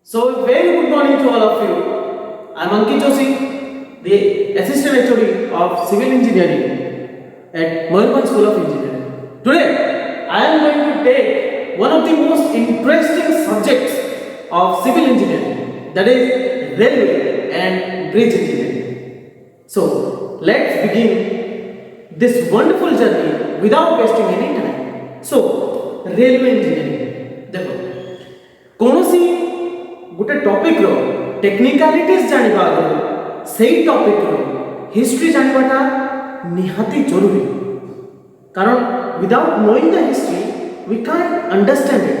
So, very good morning to all of you. I am Ankit Joshi, the Assistant HOD of Civil Engineering at Mayurbhanj School of Engineering. Today, I am going to take one of the most interesting subjects of civil engineering, that is railway and bridge engineering. So, let's begin this wonderful journey without wasting any time. So, railway engineering. देखो, कौनसी गोटे topic रो technicalities जानिबा आगु सेही topic रो history जानिबाटा निहाती जरूरी, कारण without knowing the history we can't understand it.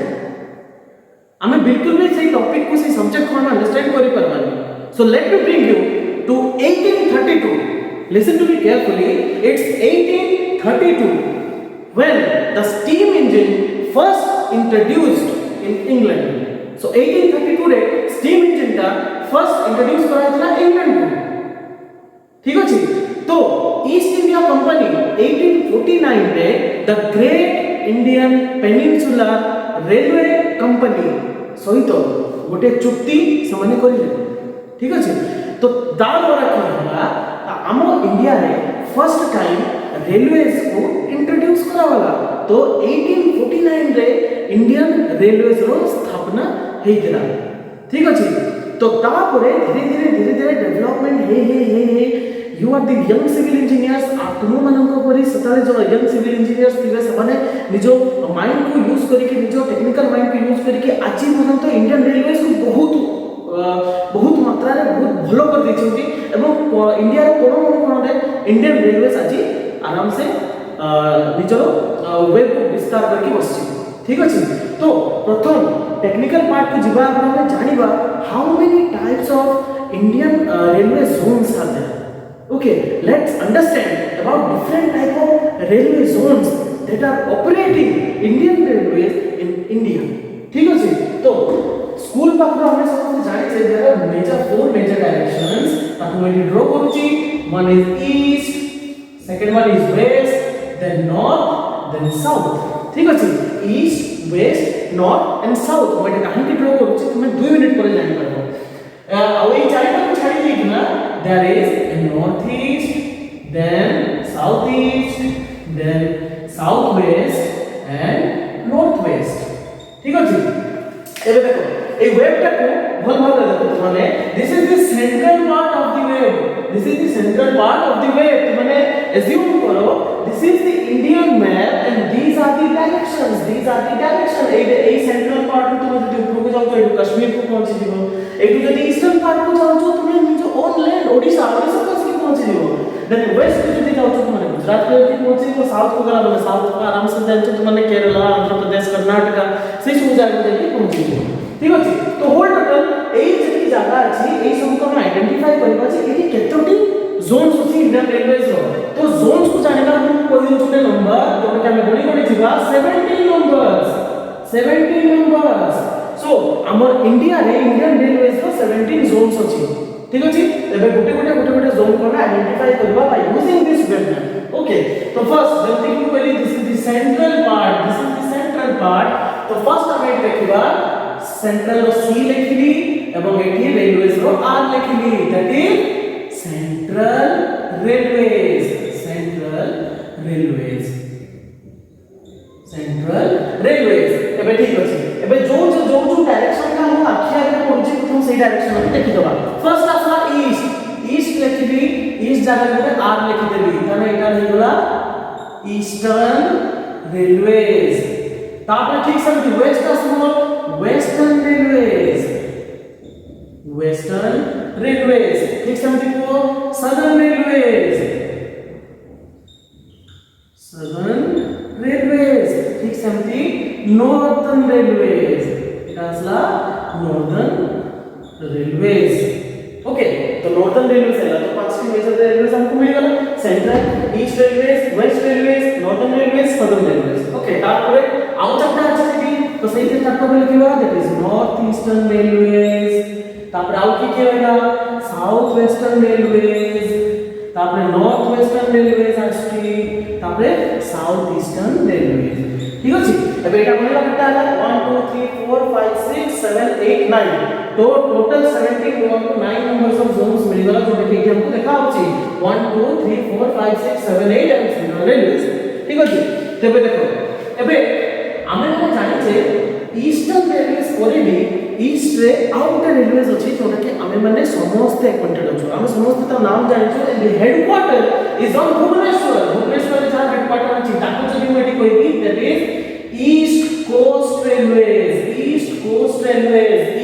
हमें बिल्कुल भी सेही टॉपिक को सेही सब्जेक्ट को हम अंडरस्टैंड करि परबानी. So let me bring you to 1832. Listen to me carefully. It's 1832 when the steam engine first introduced in England. So 1832 रे steam engine टा first introduce करायला इंग्लैंड को. ठीक अछि. तो ईस्ट इंडिया कंपनी 1849 रे the great Indian peninsular railway company सहित गोटे चुक्ति समाने करिले. ठीक अछि. तो दा द्वारा कि होला हम इंडिया रे फर्स्ट टाइम रेलवेज को इंट्रोड्यूस करावाला. तो 1849 रे इंडियन रेलवेज रो स्थापना हेइतला. ठीक अछि. तो तापरे धीरे धीरे डेवलपमेंट हे you are the young civil engineers. तुम मानक परि सताले जो यंग सिविल इंजीनियर्स थिबे सबाने निजो माइंड को यूज करिके निजो टेक्निकल माइंड को यूज करिके आज मन तो इंडियन रेलवेज को बहुत मात्रा रे बहुत भलो कर दैछथि. एवं इंडिया रो कोन रे इंडियन रेलवेज आज आराम से निजरो वेब को विस्तार करके बसछि. ठीक अछि. तो प्रथम टेक्निकल पार्ट को जिबा हम जानिबा how many types of Indian railway zones are there. Okay, let's understand about different type of railway zones that are operating Indian railways in India. ठीक अछि. तो स्कूल पाखरो हम सब जानि छै there are major four major directions ताकू मैं ड्रॉ करूची. One is east, second one is west, then north, then south. ठीक अछि. East, west, north and south मैं काहे के ड्रॉ करूची तुमे 2 मिनिट पर जानि परबो. आ ओइ चारिटा को छाडी दै ना there is north east, then south east, then south west and north west. ठीक अछि. एबे देखो ए वेव टा को भल भाबे देखो माने this is the central part of the wave. This is the central part of the wave. माने अज्यूम करो this is the Indian map and these are the directions. These are the direction. ए central part तुम जदि ऊपर को जाओ तो कश्मीर को पहुंची जीवो. एटू जदि ईस्टर्न पार्ट को जाओ तो तुम निज ओन लैंड ओडिशा तक पहुंची जीवो. देन वेस्ट को जदि जाओ तो तुम गुजरात को पहुंची जीवो. साउथ को गला माने साउथ को आराम से जाओ तुम केरला, आंध्र प्रदेश, कर्नाटक से सब जगह जाके पहुंची जीवो. ठीक अछि. तो होल टोटल एई जति जगह अछि एई सब को हम आइडेंटिफाई करबा छै एठी केतोटी जोन्स अछि इंडियन रेलवेज रो. तो जोन्स को जानिबा हम कोइ जोटे नंबर तो के हम गणी छिबा 17 नंबर्स. 17 नंबर्स. सो हमर इंडिया रे इंडियन रेलवेज रो 17 जोन्स अछि. ठीक अछि. एबे गोटे जोन को आइडेंटिफाई करबा by using this web map. Okay. तो फर्स्ट जब थिंक करी this is the central part. This is the central part. तो फर्स्ट हमें देखिबा सेंट्रल रो सी लिखली एवं एठी रेलवेज रो आर लिखली. That is central railways. Central railways. Central railways. एबे ठीक अछि. एबे जो डायरेक्शन का हम आखि आगे पहुंची तो सही डायरेक्शन में देखि दबा. फर्स्ट आसला ईस्ट. ईस्ट लिखली. ईस्ट जगह में आर लिखि देली तने एटा नहीं होला ईस्टर्न रेलवेज. तापर ठीक समझ वेस्ट आसला वेस्टर्न रेलवेज. Western railways. ठीक समझ को सदर्न रेलवेज. Southern railways. ठीक समझी नॉर्थर्न रेलवेज. এটা আসলা नॉर्थर्न रेलवेज. ओके. तो नॉर्थर्न रेलवेज है तो पांचटी मेजर रेलवेज हमको मिल गया. Central, east railways, west railways, northern railways, southern railways. Okay. तारपरे आउ चारटा আছে কি तो सही से चारटा बोले কি হবে that is north eastern railways. तारपरे आउ কি होगा साउथ वेस्टर्न रेलवेज. तारपरे नॉर्थ वेस्टर्न रेलवेज আসছে. तारपरे साउथ ईस्टर्न रेलवेज. ठीक আছে. एबे एटा बोलला केटा हला 1 2 3 4 5 6 7 8 9 तो टोटल 17 हमको 9 नंबर्स ऑफ जोन्स मिल गला जोटा कि हमको देखा होची 1 2 3 4 5 6 7 8 एंड सेंट्रल रेलवेज ठीक अछि तेबे देखो एबे आमे को जानि छे ईस्टर्न रेलवेज परे भी ईस्ट रे आउटर रेलवेज अछि जोटा कि आमे माने समस्त एक्वाइंटेड अछु आमे समस्त त नाम जानि छु and headquarter is on Bhubaneswar Bhubaneswar जहां हेडक्वार्टर अछि ताको जदि मैं कहबी that is east coast railways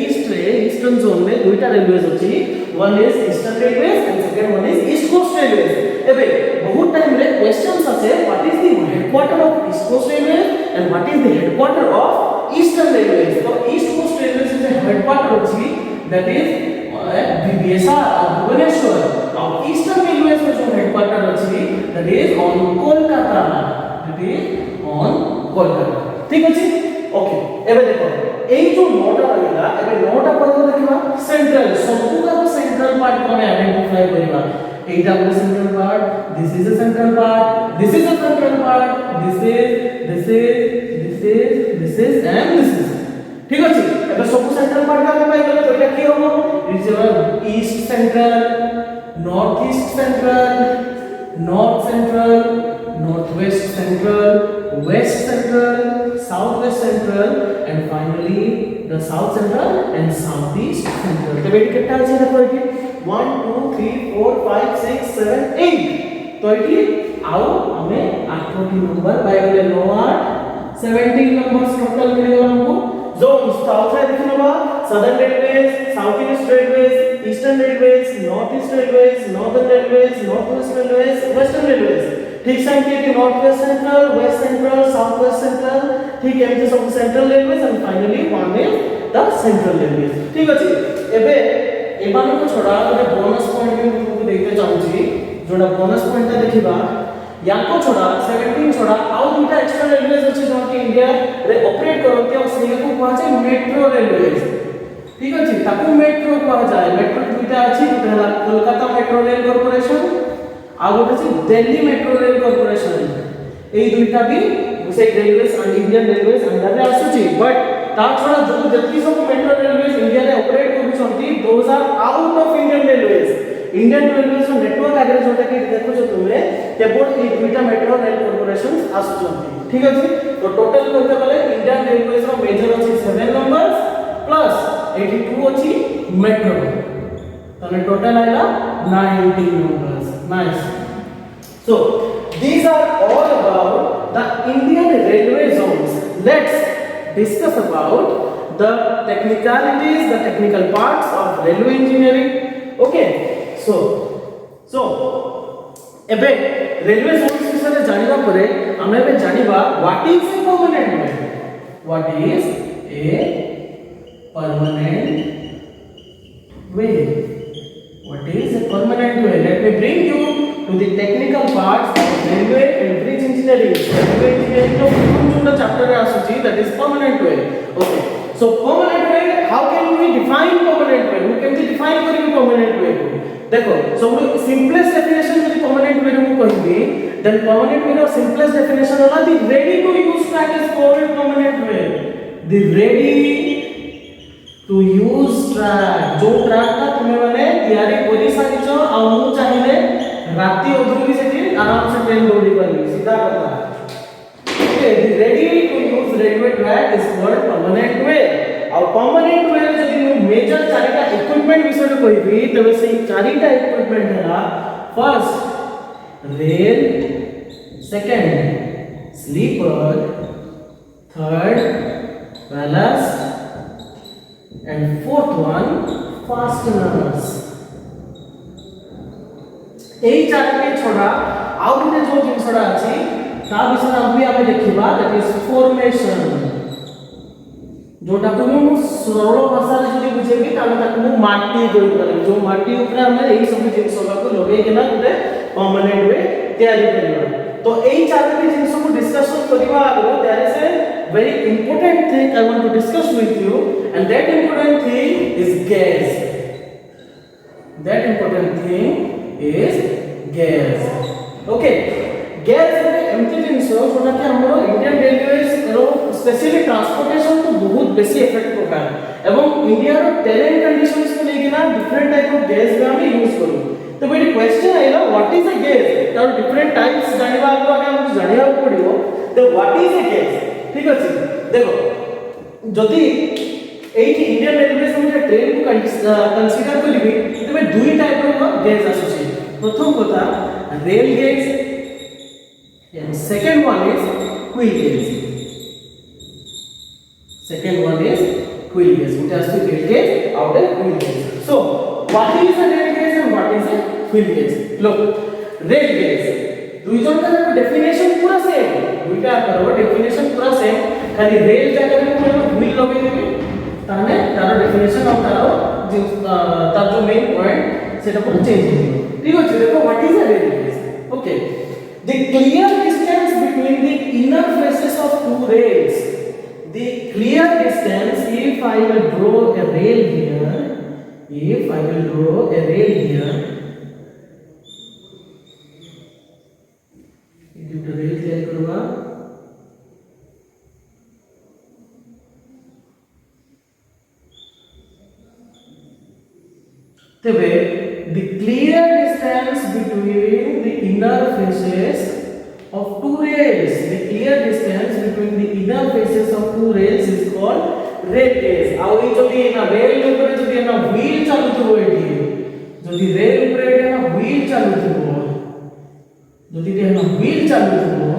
east रे ईस्टर्न जोन में दुईटा रेलवेज अछि one is eastern railways and second one is east coast railways एबे बहुत टाइम रे क्वेश्चंस आछे what is the headquarter of east coast railways and what is the headquarter of eastern railways तो east coast railways is the headquarter अछि that is बीबीएसआर Bhubaneswar और eastern railways में जो headquarter अछि दैट इज ऑन कोलकाता ठीक अछि okay एबे देखो एई जो नोटा रहला एबे नोटा पर देखिबा सेंट्रल सबका तो सेंट्रल पार्ट कोने आइडेंटिफाई करिबा एटा को central part this is a central part this is a central part this is and this is ठीक अछि एबे सब सेंट्रल पार्ट का पाई गले तो एटा की होबो is your east central north east central north central northwest central west central southwest central and finally the south central and southeast central तो बेटी कितना আছে দেখো এটি 1 2 3 4 5 6 7 8 तो এটি आओ हमें 8टी नंबर पाई गले 9 8 17 नंबर्स टोटल मिल गया हमको जोन्स तो आउटसाइड देखिनो बा southern railways south east railways eastern railways north east railways northern railways north west railways western railways ठीक सेम के north west central west central south west central ठीक है एमती सब central railways and finally one is the central railways ठीक अछि एबे एबान को छोड़ा गोटे बोनस पॉइंट भी तुमको देखते चाहूची जोडा बोनस पॉइंट देखिबा याको छोड़ा 17 छोड़ा आउ दुटा एक्स्ट्रा रेलवेज अछि जो कि इंडिया रे ऑपरेट करते और सेया को कहा जाय मेट्रो रेलवेज ठीक अछि ताको मेट्रो कहा जाय मेट्रो दुटा अछि पहला कोलकाता मेट्रो रेल कॉर्पोरेशन आ गोटे छै दिल्ली मेट्रो रेल कॉर्पोरेशन ए दुईटा भी से railways and Indian railways under रे आसुची बट ता छोड़ा जो जति सब मेट्रो रेलवेज इंडिया रे ऑपरेट करूछंती those are out of Indian railways network आगे जोटा कि देखो जो तुमे केवल ए दुईटा मेट्रो रेल कॉर्पोरेशन आसुचंती ठीक अछि तो टोटल करते गले इंडियन रेलवेज रो मेजर अछि 7 नंबर्स प्लस 82 अछि मेट्रो तने टोटल आइला 19 numbers nice so these are all about the Indian railway zones let's discuss about the technicalities the technical parts of railway engineering okay so ebe railway zones विषय जानिबा परे हमें बे जानिबा what is a permanent way what is a permanent way what is a permanent way let me bring you to the technical parts of railway and bridge engineering railway engineering no kunjunda chapter re asuchi that is permanent way okay so permanent way how can we define permanent way we can define karibi permanent way देखो so simplest definition যদি permanent way को कहबी then permanent way ର simplest definition होला the ready to use track is called permanent way the ready to use track जो track का तुमे माने तैयारी करि सारिचो आ मु चाहिले राती ओदुर भी सेठी आराम से ट्रेन दौड़ी परबी सीधा कथा okay the ready to use railway track is called permanent way और permanent way जदी मु मेजर चारिटा इक्विपमेंट विषय कहबी तबे से चारिटा इक्विपमेंट हला first rail second sleeper third ballast and fourth one fasteners एई चारटे छोड़ा आउ गोटे जो जिनसडा अछि ता विषय हम भी देखिबा दैट इज फॉर्मेशन जोटा तुम सरल भाषा रे जदी बुझेबी ताले ताकू माटी कहि करे जो माटी ऊपर हम एई सब जिनसडा को लगे केना गोटे परमानेंट वे तैयारी करिबा तो एई चारटे जिनस को डिस्कशन करिबा आगो there is a very important thing I want to discuss with you and that important thing is gas that important thing is gas okay gas रे एमती जिंस जोटा कि हमरो इंडियन रेलवेज रो स्पेशली ट्रांसपोर्टेशन तो बहुत बेसी इफेक्ट पकाए एवं इंडिया रो टेरेन कंडीशंस को लेके ना डिफरेंट टाइप ऑफ गैस भी हम यूज करू। तो बेटी क्वेश्चन आइला व्हाट इज अ गैस तार डिफरेंट टाइप्स जानिबा आगे हमको जानिया पड़िबो। तो व्हाट इज अ गैस ठीक अछि देखो जदी एठी इंडियन रेलवे से ट्रेन को कंसीडर करिबी तबे दुई टाइप रो गैस आसुची। प्रथम कथा rail gas and second one is wheel gauge. Second one is wheel gauge. It has to rail gauge out a wheel gauge. So what is a rail gauge and what is a wheel gauge? Look, rail gauge दुईजन का definition पूरा same दुईटा करो definition पूरा same खाली rail जगह में कोन wheel लगे देबे ताने तार डेफिनेशन और तार जो मेन पॉइंट सेटा पूरा चेंज हो जाए। ठीक है देखो what is a rail gauge. Okay the clear distance between the inner faces of two rails, the clear distance if I will draw a rail here, if I will draw a rail here, due to rail क्या करूँगा तबे the clear distance between the inner faces of two rails, the clear distance between the inner faces of two rails is called rail gauge। आउ ई जदी ना rail ऊपर जदी ना wheel चालू थबो एठी जदी रेल ऊपर ना व्हील चालू थबो जदी ना व्हील चालू थबो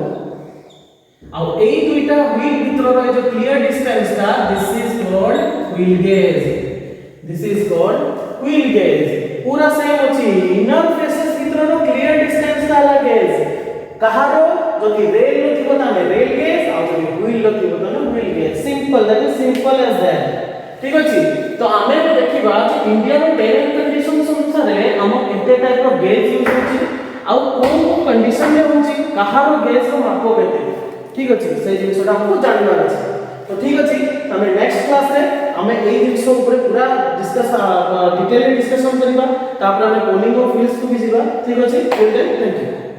आउ एई दुईटा व्हील भितर रो जो क्लियर डिस्टेंस ता this is called wheel gauge. This is called wheel gauge. पूरा सेम अछि इनर फेसेस भितर रो क्लियर डिस्टेंस ता अलग गेज कहारो जदी रेल लो थिबो ताने रेल गेज आ जदी व्हील लो थिबो ताने wheel gauge. Simple that is simple as that. ठीक अछि तो आमे देखिबा जे इंडिया रो टेरेन कंडीशंस अनुसार हम केते टाइप रो गेज यूज होछि आ कोन कंडीशन में होछि कहारो गेज रो मापो केते। ठीक अछि से जिंसटा हमको जानबार अछि। तो ठीक अछि हमें नेक्स्ट क्लास रे हमें एई जिंस ऊपर पूरा डिस्कस डिटेल डिस्कशन करिबा तापर हमें कोलिंग ऑफ व्हील्स को भी जिबा। ठीक अछि थैंक यू।